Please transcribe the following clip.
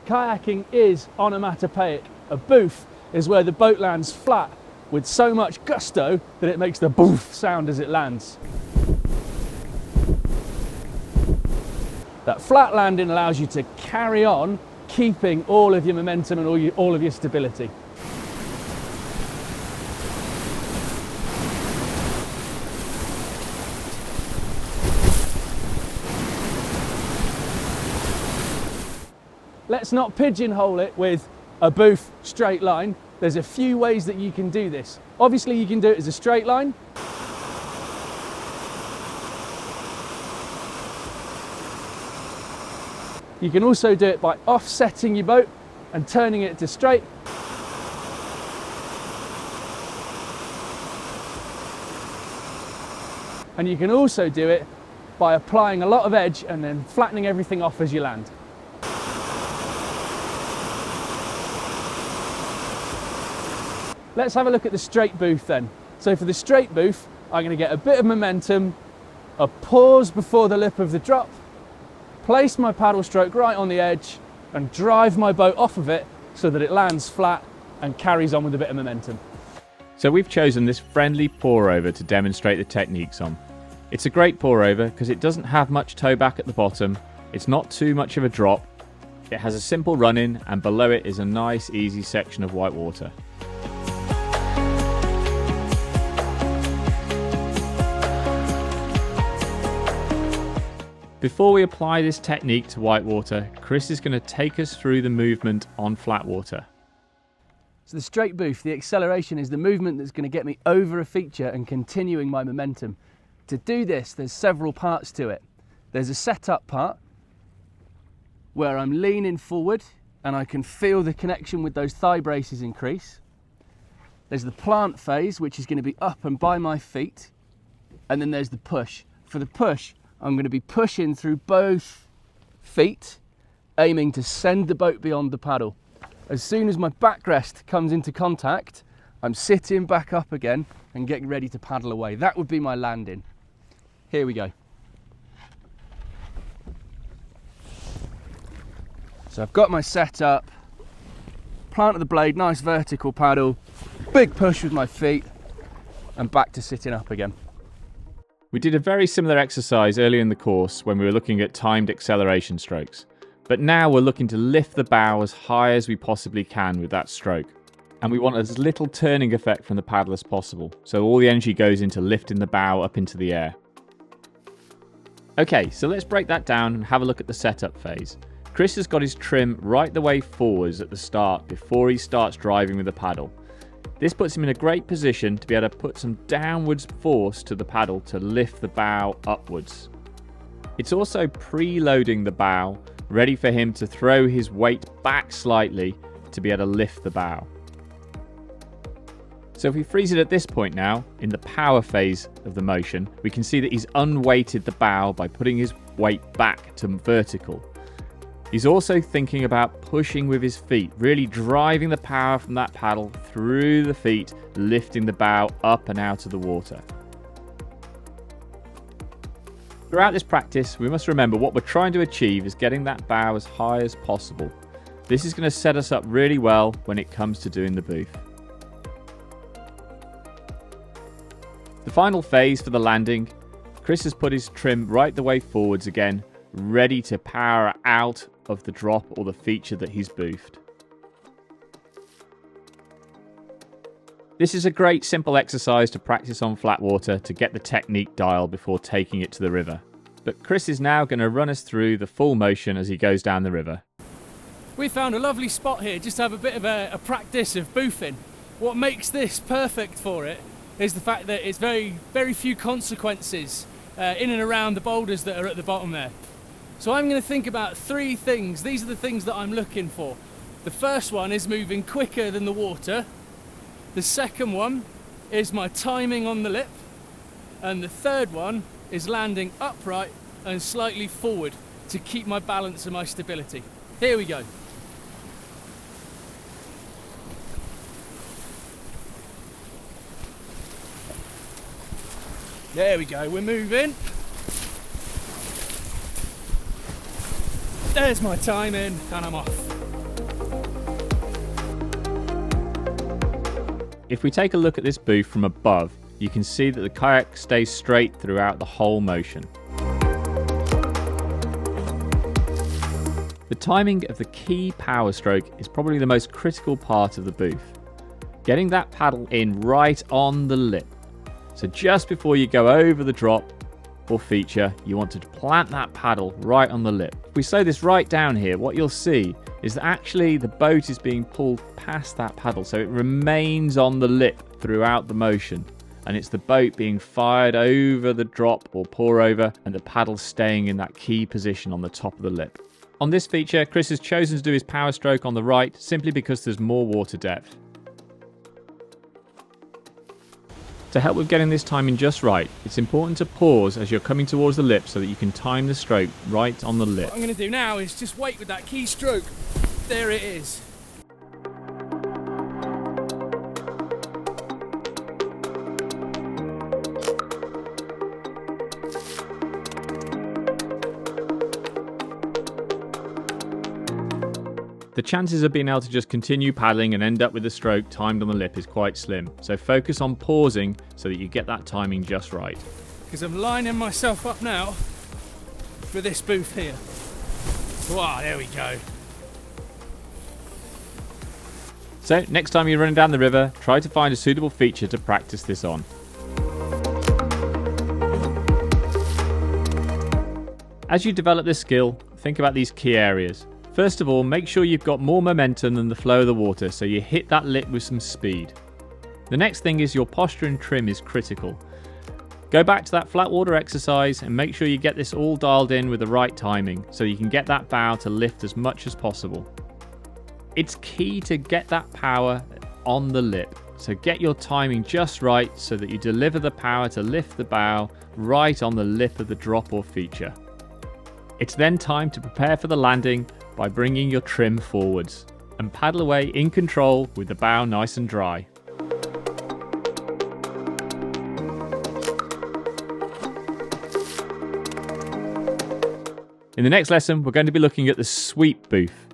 kayaking is onomatopoeic. A boof is where the boat lands flat with so much gusto that it makes the boof sound as it lands. That flat landing allows you to carry on keeping all of your momentum and all of your stability. Let's not pigeonhole it with a boof straight line. There's a few ways that you can do this. Obviously you can do it as a straight line. You can also do it by offsetting your boat and turning it to straight. And you can also do it by applying a lot of edge and then flattening everything off as you land. Let's have a look at the straight boof then. So for the straight boof, I'm going to get a bit of momentum, a pause before the lip of the drop, place my paddle stroke right on the edge and drive my boat off of it so that it lands flat and carries on with a bit of momentum. So we've chosen this friendly pour over to demonstrate the techniques on. It's a great pour over because it doesn't have much toe back at the bottom, it's not too much of a drop, it has a simple run in and below it is a nice easy section of white water. Before we apply this technique to whitewater, Chris is going to take us through the movement on flat water. So the straight boof, the acceleration is the movement that's going to get me over a feature and continuing my momentum. To do this, there's several parts to it. There's a setup part where I'm leaning forward and I can feel the connection with those thigh braces increase. There's the plant phase, which is going to be up and by my feet. And then there's the push. For the push, I'm going to be pushing through both feet, aiming to send the boat beyond the paddle. As soon as my backrest comes into contact, I'm sitting back up again and getting ready to paddle away. That would be my landing. Here we go. So I've got my setup, plant of the blade, nice vertical paddle, big push with my feet, and back to sitting up again. We did a very similar exercise earlier in the course when we were looking at timed acceleration strokes. But now we're looking to lift the bow as high as we possibly can with that stroke. And we want as little turning effect from the paddle as possible, so all the energy goes into lifting the bow up into the air. Okay, so let's break that down and have a look at the setup phase. Chris has got his trim right the way forwards at the start before he starts driving with the paddle. This puts him in a great position to be able to put some downwards force to the paddle to lift the bow upwards. It's also preloading the bow, ready for him to throw his weight back slightly to be able to lift the bow. So if we freeze it at this point now, in the power phase of the motion, we can see that he's unweighted the bow by putting his weight back to vertical. He's also thinking about pushing with his feet, really driving the power from that paddle through the feet, lifting the bow up and out of the water. Throughout this practice, we must remember what we're trying to achieve is getting that bow as high as possible. This is going to set us up really well when it comes to doing the boof. The final phase for the landing, Chris has put his trim right the way forwards again, ready to power out of the drop or the feature that he's boofed. This is a great simple exercise to practice on flat water to get the technique dial before taking it to the river. But Chris is now going to run us through the full motion as he goes down the river. We found a lovely spot here just to have a bit of a practice of boofing. What makes this perfect for it is the fact that it's very few consequences in and around the boulders that are at the bottom there. So I'm going to think about three things. These are the things that I'm looking for. The first one is moving quicker than the water. The second one is my timing on the lip. And the third one is landing upright and slightly forward to keep my balance and my stability. Here we go. There we go, we're moving. There's my timing, and I'm off. If we take a look at this booth from above, you can see that the kayak stays straight throughout the whole motion. The timing of the key power stroke is probably the most critical part of the booth. Getting that paddle in right on the lip. So just before you go over the drop or feature, you want to plant that paddle right on the lip. If we slow this right down here, what you'll see is that actually the boat is being pulled past that paddle, so it remains on the lip throughout the motion. And it's the boat being fired over the drop or pour over, and the paddle staying in that key position on the top of the lip. On this feature, Chris has chosen to do his power stroke on the right simply because there's more water depth. To help with getting this timing just right, it's important to pause as you're coming towards the lip so that you can time the stroke right on the lip. What I'm going to do now is just wait with that key stroke. There it is. The chances of being able to just continue paddling and end up with the stroke timed on the lip is quite slim, so focus on pausing so that you get that timing just right. Because I'm lining myself up now for this booth here. Wow, there we go. So next time you're running down the river, try to find a suitable feature to practice this on. As you develop this skill, think about these key areas. First of all, make sure you've got more momentum than the flow of the water, so you hit that lip with some speed. The next thing is your posture and trim is critical. Go back to that flat water exercise and make sure you get this all dialed in with the right timing, so you can get that bow to lift as much as possible. It's key to get that power on the lip, so get your timing just right so that you deliver the power to lift the bow right on the lip of the drop or feature. It's then time to prepare for the landing by bringing your trim forwards and paddle away in control with the bow nice and dry. In the next lesson, we're going to be looking at the sweep booth.